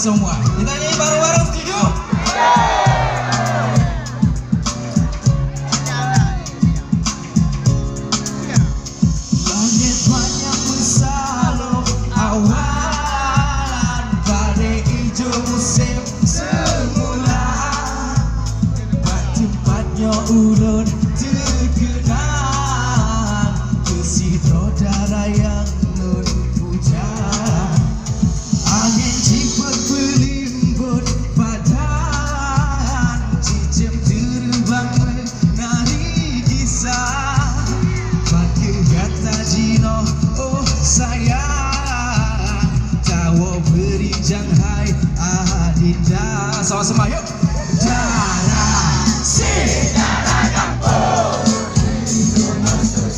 semua. Kita nyanyi bareng-bareng, setuju? Langit banyak bersalur awan, badai hijau musim semula. Tempatnya ulun terkenal, kesidro darah yang nun puja. Angin cipat berlimbut badan, cicim terbang menari kisah. Pakai kata jino, oh sayang, tawa beri janghai adinda. Sama-sama yuk.